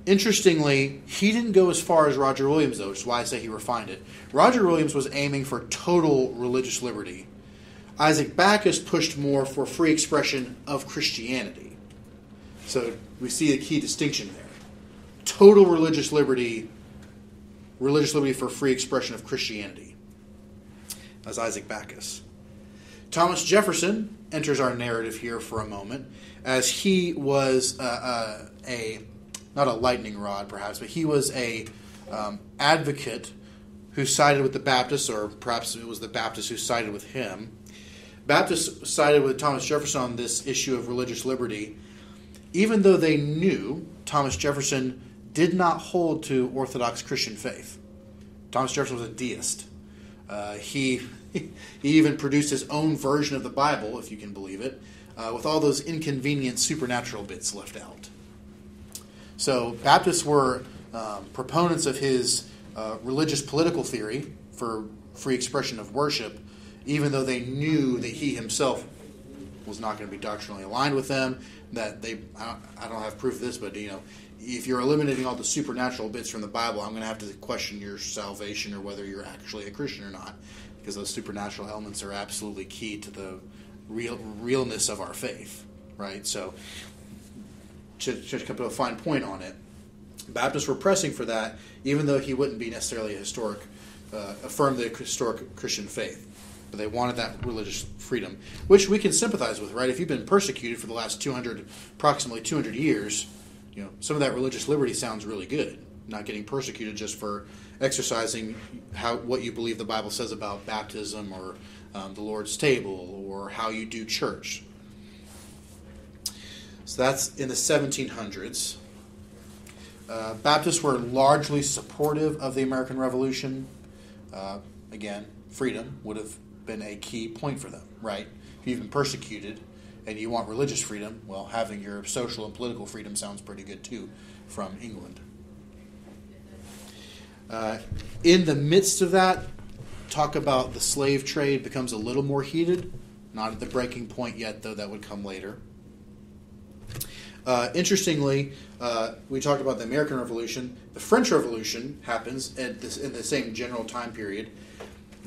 Interestingly, he didn't go as far as Roger Williams, though, which is why I say he refined it. Roger Williams was aiming for total religious liberty. Isaac Backus pushed more for free expression of Christianity. So we see a key distinction there. Total religious liberty for free expression of Christianity. That's Isaac Backus. Thomas Jefferson enters our narrative here for a moment, as he was not a lightning rod perhaps, but he was a advocate who sided with the Baptists, or perhaps it was the Baptists who sided with him. Baptists sided with Thomas Jefferson on this issue of religious liberty. even though they knew Thomas Jefferson did not hold to Orthodox Christian faith. Thomas Jefferson was a deist. He even produced his own version of the Bible, if you can believe it, with all those inconvenient supernatural bits left out. So Baptists were proponents of his religious political theory for free expression of worship, even though they knew that he himself was not going to be doctrinally aligned with them. That I don't have proof of this, but if you're eliminating all the supernatural bits from the Bible, I'm going to have to question your salvation or whether you're actually a Christian or not, because those supernatural elements are absolutely key to the realness of our faith, right? So, to come to a fine point on it, Baptists were pressing for that, even though he wouldn't be necessarily affirm the historic Christian faith. But they wanted that religious freedom, which we can sympathize with, right? If you've been persecuted for the last approximately 200 years, some of that religious liberty sounds really good. Not getting persecuted just for exercising what you believe the Bible says about baptism or the Lord's table or how you do church. So that's in the 1700s. Baptists were largely supportive of the American Revolution. Again, freedom would have been a key point for them, right? If you've been persecuted and you want religious freedom, well, having your social and political freedom sounds pretty good too from England. In the midst of that, talk about the slave trade becomes a little more heated. Not at the breaking point yet, though. That would come later. Interestingly, we talked about the American Revolution. The French Revolution happens in the same general time period.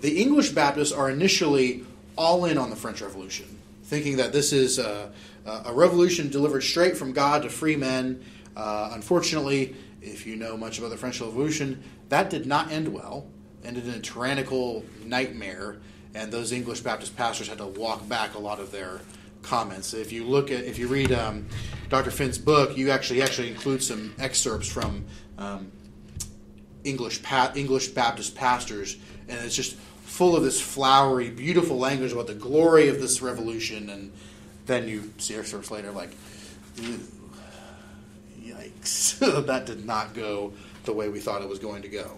The English Baptists are initially all in on the French Revolution, thinking that this is a revolution delivered straight from God to free men. Unfortunately, if you know much about the French Revolution, that did not end well. Ended in a tyrannical nightmare, and those English Baptist pastors had to walk back a lot of their comments. If you read Dr. Finn's book, he actually includes some excerpts from English Baptist pastors, and it's just full of this flowery, beautiful language about the glory of this revolution, and then you see excerpts later like, yikes, that did not go the way we thought it was going to go.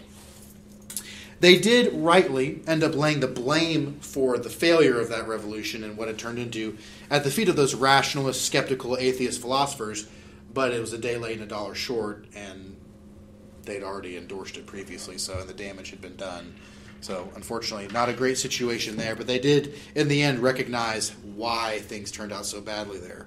They did rightly end up laying the blame for the failure of that revolution and what it turned into at the feet of those rationalist, skeptical, atheist philosophers, but it was a day late and a dollar short, and they'd already endorsed it previously, and the damage had been done. So, unfortunately, not a great situation there, but they did, in the end, recognize why things turned out so badly there.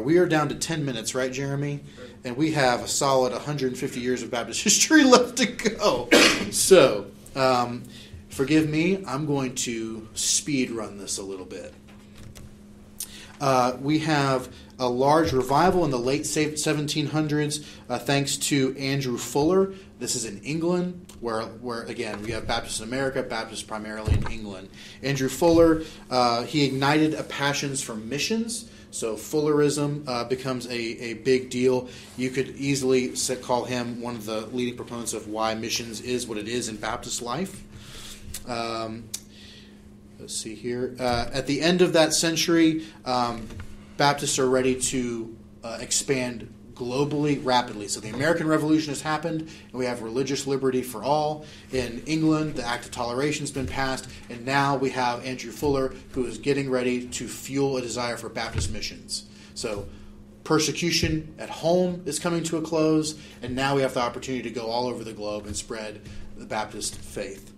We are down to 10 minutes, right, Jeremy? And we have a solid 150 years of Baptist history left to go. So, forgive me, I'm going to speed run this a little bit. We have a large revival in the late 1700s, thanks to Andrew Fuller. This is in England, where again, we have Baptists in America, Baptists primarily in England. Andrew Fuller, he ignited a passions for missions. So Fullerism becomes a big deal. You could easily call him one of the leading proponents of why missions is what it is in Baptist life. Let's see here. At the end of that century, Baptists are ready to expand globally rapidly. So the American Revolution has happened, and we have religious liberty for all. In England, the Act of Toleration has been passed, and now we have Andrew Fuller, who is getting ready to fuel a desire for Baptist missions. So persecution at home is coming to a close, and now we have the opportunity to go all over the globe and spread the Baptist faith.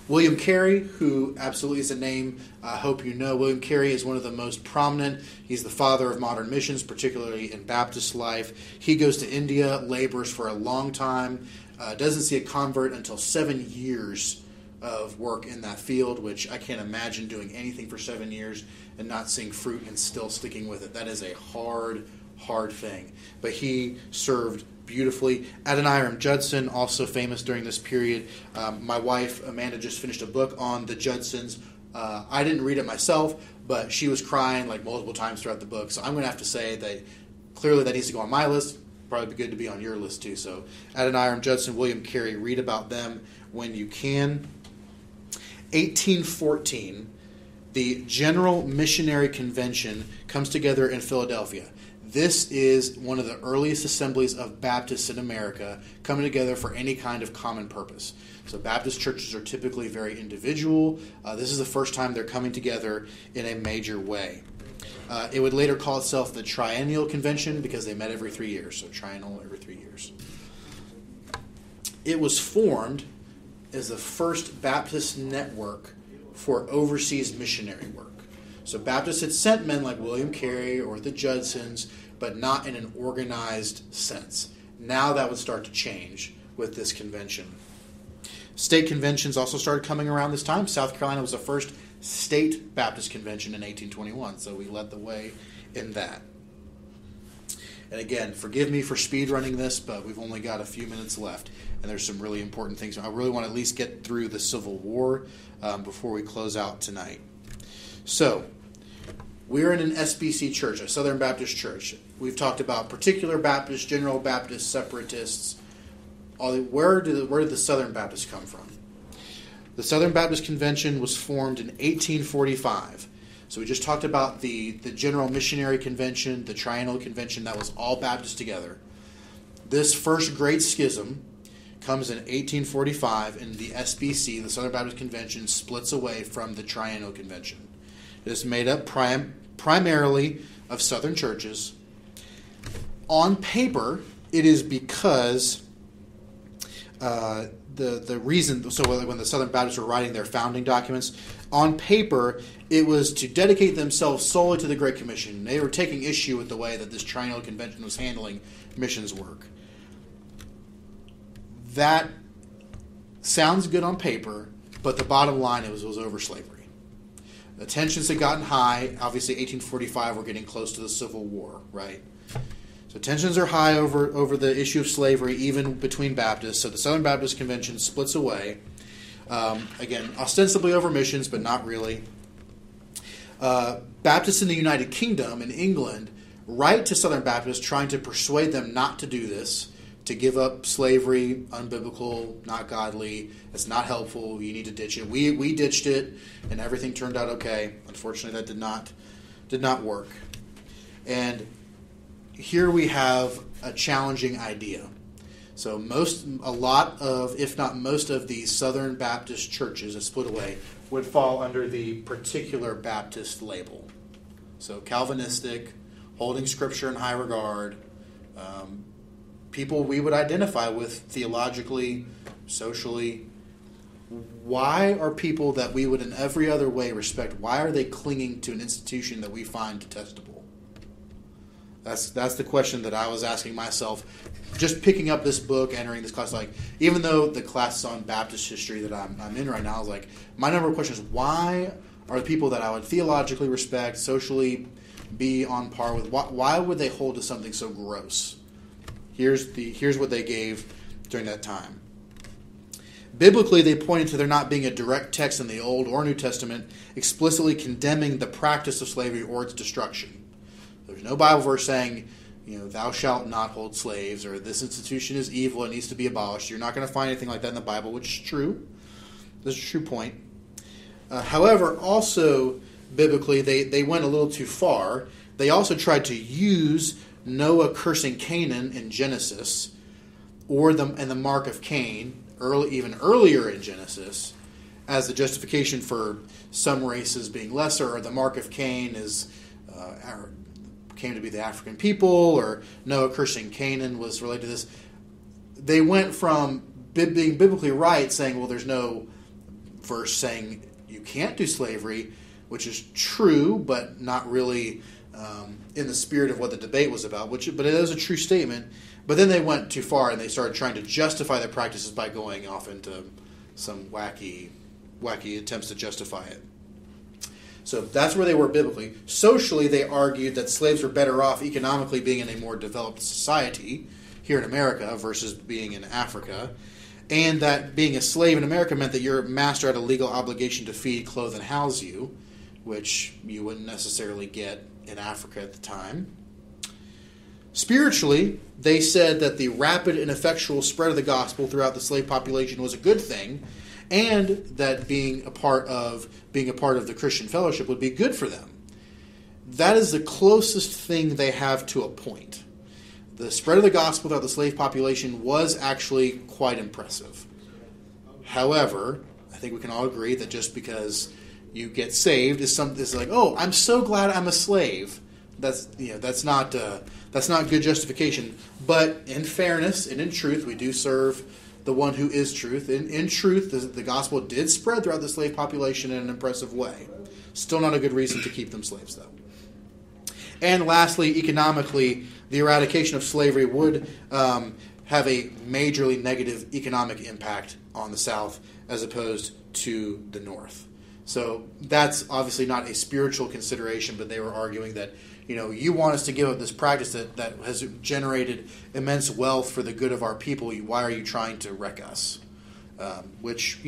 William Carey, who absolutely is a name I hope you know. William Carey is one of the most prominent. He's the father of modern missions, particularly in Baptist life. He goes to India, labors for a long time, doesn't see a convert until 7 years of work in that field, which I can't imagine doing anything for 7 years and not seeing fruit and still sticking with it. That is a hard thing. But he served beautifully. Adoniram Judson, also famous during this period. My wife, Amanda, just finished a book on the Judsons. I didn't read it myself, but she was crying like multiple times throughout the book. So I'm going to have to say that clearly that needs to go on my list. Probably be good to be on your list too. So Adoniram Judson, William Carey, read about them when you can. 1814, the General Missionary Convention comes together in Philadelphia. This is one of the earliest assemblies of Baptists in America coming together for any kind of common purpose. So Baptist churches are typically very individual. This is the first time they're coming together in a major way. It would later call itself the Triennial Convention because they met every 3 years, so triennial every 3 years. It was formed as the first Baptist network for overseas missionary work. So Baptists had sent men like William Carey or the Judsons, but not in an organized sense. Now that would start to change with this convention. State conventions also started coming around this time. South Carolina was the first state Baptist convention in 1821, so we led the way in that. And again, forgive me for speed running this, but we've only got a few minutes left, and there's some really important things. I really want to at least get through the Civil War before we close out tonight. So, we're in an SBC church, a Southern Baptist church. We've talked about particular Baptists, general Baptists, separatists. Where did the Southern Baptists come from? The Southern Baptist Convention was formed in 1845. So we just talked about the General Missionary Convention, the Triennial Convention, that was all Baptists together. This first great schism comes in 1845, and the SBC, the Southern Baptist Convention, splits away from the Triennial Convention. It is made up primarily of Southern churches. On paper, it is because the reason, so when the Southern Baptists were writing their founding documents, on paper, it was to dedicate themselves solely to the Great Commission. They were taking issue with the way that this Triennial Convention was handling missions work. That sounds good on paper, but the bottom line was over slavery. The tensions had gotten high. Obviously, 1845, we're getting close to the Civil War, right? So tensions are high over the issue of slavery, even between Baptists. So the Southern Baptist Convention splits away. Again, ostensibly over missions, but not really. Baptists in the United Kingdom, in England, write to Southern Baptists trying to persuade them not to do this, to give up slavery, unbiblical, not godly, it's not helpful, you need to ditch it. We ditched it, and everything turned out okay. Unfortunately, that did not work. And here we have a challenging idea. So a lot of, if not most of the Southern Baptist churches that split away would fall under the particular Baptist label. So Calvinistic, holding Scripture in high regard, people we would identify with theologically, socially. Why are people that we would in every other way respect, why are they clinging to an institution that we find detestable? That's the question that I was asking myself, just picking up this book, entering this class. Like, even though the class is on Baptist history that I'm in right now, I was like, my number of questions: why are the people that I would theologically respect, socially be on par with, why would they hold to something so gross? Here's what they gave during that time. Biblically, they pointed to there not being a direct text in the Old or New Testament explicitly condemning the practice of slavery or its destruction. There's no Bible verse saying, thou shalt not hold slaves, or this institution is evil, it needs to be abolished. You're not going to find anything like that in the Bible, which is true. This is a true point. However, also biblically, they went a little too far. They also tried to use Noah cursing Canaan in Genesis, and the mark of Cain, even earlier in Genesis, as the justification for some races being lesser, or the mark of Cain came to be the African people, or Noah cursing Canaan was related to this. They went from being biblically right, saying, well, there's no verse saying you can't do slavery, which is true, but not really in the spirit of what the debate was about, but it is a true statement. But then they went too far, and they started trying to justify their practices by going off into some wacky attempts to justify it. So that's where they were biblically. Socially, they argued that slaves were better off economically being in a more developed society here in America versus being in Africa, and that being a slave in America meant that your master had a legal obligation to feed, clothe, and house you, which you wouldn't necessarily get in Africa at the time. Spiritually, they said that the rapid and effectual spread of the gospel throughout the slave population was a good thing, and that being a part of the Christian fellowship would be good for them. That is the closest thing they have to a point. The spread of the gospel throughout the slave population was actually quite impressive. However, I think we can all agree that just because you get saved is like, oh, I'm so glad I'm a slave. That's not good justification. But in fairness and in truth, we do serve the one who is truth. In truth, the gospel did spread throughout the slave population in an impressive way. Still not a good reason to keep them slaves, though. And lastly, economically, the eradication of slavery would have a majorly negative economic impact on the South as opposed to the North. So that's obviously not a spiritual consideration, but they were arguing that, you want us to give up this practice that has generated immense wealth for the good of our people. Why are you trying to wreck us? Which,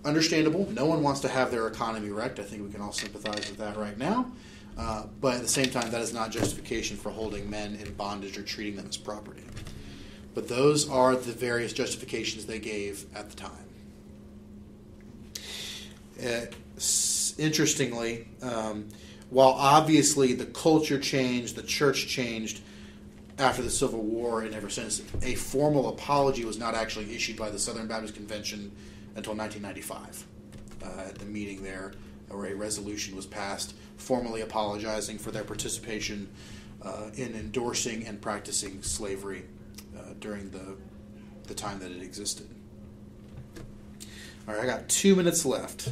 understandable. No one wants to have their economy wrecked. I think we can all sympathize with that right now. But at the same time, that is not justification for holding men in bondage or treating them as property. But those are the various justifications they gave at the time. Interestingly, while obviously the culture changed, the church changed after the Civil War and ever since, a formal apology was not actually issued by the Southern Baptist Convention until 1995. At the meeting there, where a resolution was passed formally apologizing for their participation in endorsing and practicing slavery during the time that it existed. All right, I got 2 minutes left.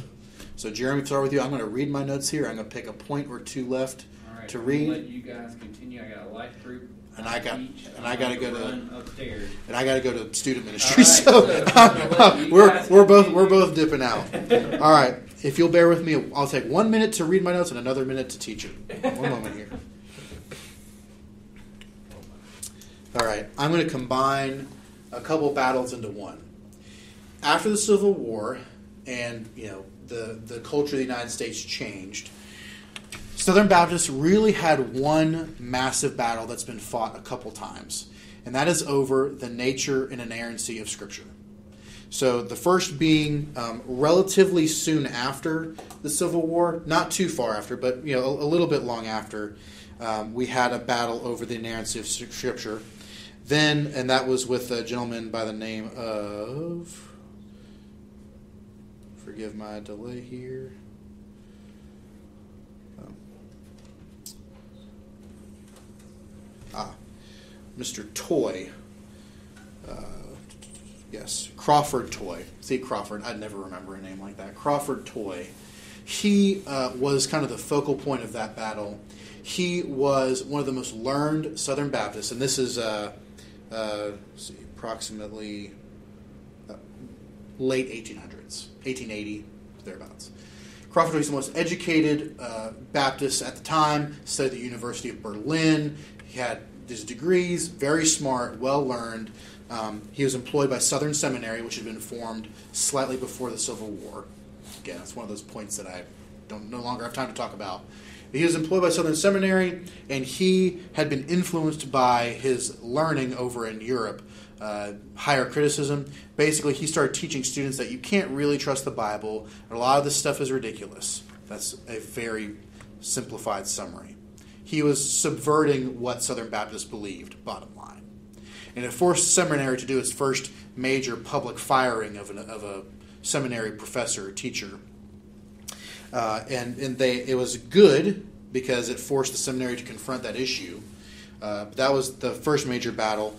So, Jeremy, to start with you, I'm going to read my notes here. I'm going to pick a point or two left to read. I'm going to let you guys continue. I got a life group. And I got to go to upstairs. And I got to go to student ministry. Right, so we're both dipping out. All right, if you'll bear with me, I'll take 1 minute to read my notes and another minute to teach it. One moment here. All right, I'm going to combine a couple battles into one. After the Civil War, and the culture of the United States changed, Southern Baptists really had one massive battle that's been fought a couple times, and that is over the nature and inerrancy of Scripture. So the first being relatively soon after the Civil War, not too far after, but a little bit long after, we had a battle over the inerrancy of Scripture. Then, and that was with a gentleman by the name of, forgive my delay here. Mr. Toy. Yes, Crawford Toy. See, Crawford, I'd never remember a name like that. Crawford Toy. He was kind of the focal point of that battle. He was one of the most learned Southern Baptists, and this is approximately late 1800s, 1880, thereabouts. Crawford was the most educated Baptist at the time, studied at the University of Berlin. He had his degrees, very smart, well-learned. He was employed by Southern Seminary, which had been formed slightly before the Civil War. Again, that's one of those points that I no longer have time to talk about. He was employed by Southern Seminary, and he had been influenced by his learning over in Europe, higher criticism. Basically, he started teaching students that you can't really trust the Bible, and a lot of this stuff is ridiculous. That's a very simplified summary. He was subverting what Southern Baptists believed, bottom line. And it forced seminary to do its first major public firing of a seminary professor or teacher. It was good because it forced the seminary to confront that issue. That was the first major battle.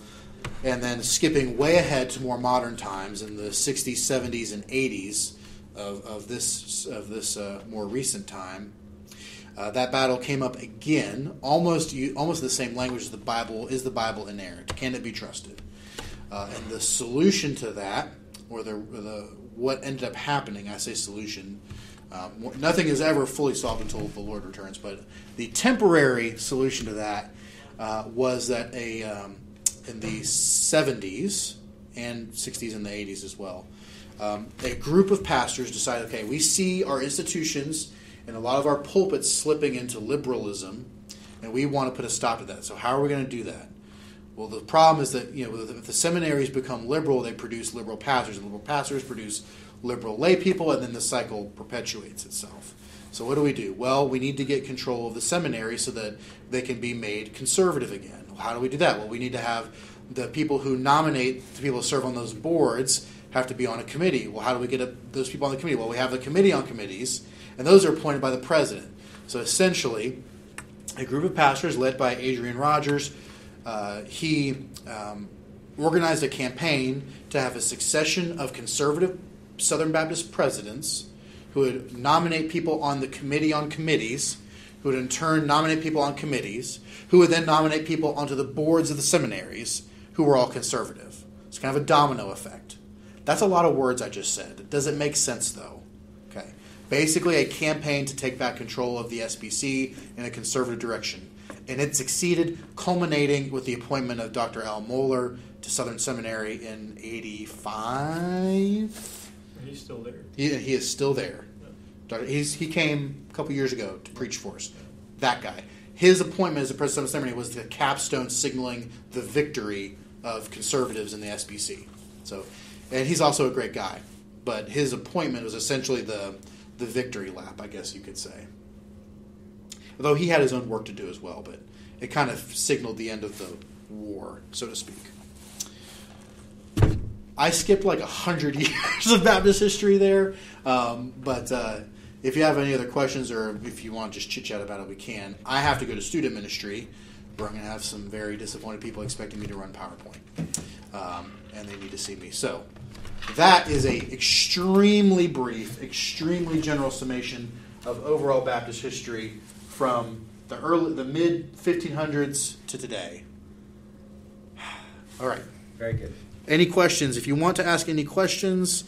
And then skipping way ahead to more modern times in the 60s, 70s, and 80s of this more recent time, that battle came up again, almost the same language as the Bible. Is the Bible inerrant? Can it be trusted? And the solution to that, or what ended up happening, I say solution, nothing is ever fully solved until the Lord returns, but the temporary solution to that was that in the 70s and 60s and the 80s as well, a group of pastors decided, okay, we see our institutions and a lot of our pulpits slipping into liberalism, and we want to put a stop to that. So how are we going to do that? Well, the problem is that if the seminaries become liberal, they produce liberal pastors, and liberal pastors produce liberal lay people, and then the cycle perpetuates itself. So what do? Well, we need to get control of the seminary so that they can be made conservative again. How do we do that? Well, we need to have the people who nominate the people to serve on those boards have to be on a committee. Well, how do we get those people on the committee? Well, we have a committee on committees, and those are appointed by the president. So essentially, a group of pastors led by Adrian Rogers, he organized a campaign to have a succession of conservative Southern Baptist presidents who would nominate people on the committee on committees, who would in turn nominate people on committees, who would then nominate people onto the boards of the seminaries, who were all conservative. It's kind of a domino effect. That's a lot of words I just said. Does it make sense, though? Okay. Basically, a campaign to take back control of the SBC in a conservative direction. And it succeeded, culminating with the appointment of Dr. Al Mohler to Southern Seminary in 85. He's still there. He is still there. He came a couple years ago to preach for us. That guy. His appointment as the president of the seminary was the capstone signaling the victory of conservatives in the SBC. So, and he's also a great guy. But his appointment was essentially the victory lap, I guess you could say. Although he had his own work to do as well, but it kind of signaled the end of the war, so to speak. I skipped like 100 years of Baptist history there, but if you have any other questions or if you want to just chit-chat about it, we can. I have to go to student ministry, where I'm going to have some very disappointed people expecting me to run PowerPoint, and they need to see me. So that is a extremely brief, extremely general summation of overall Baptist history from the mid 1500s to today. All right. Very good. Any questions? If you want to ask any questions,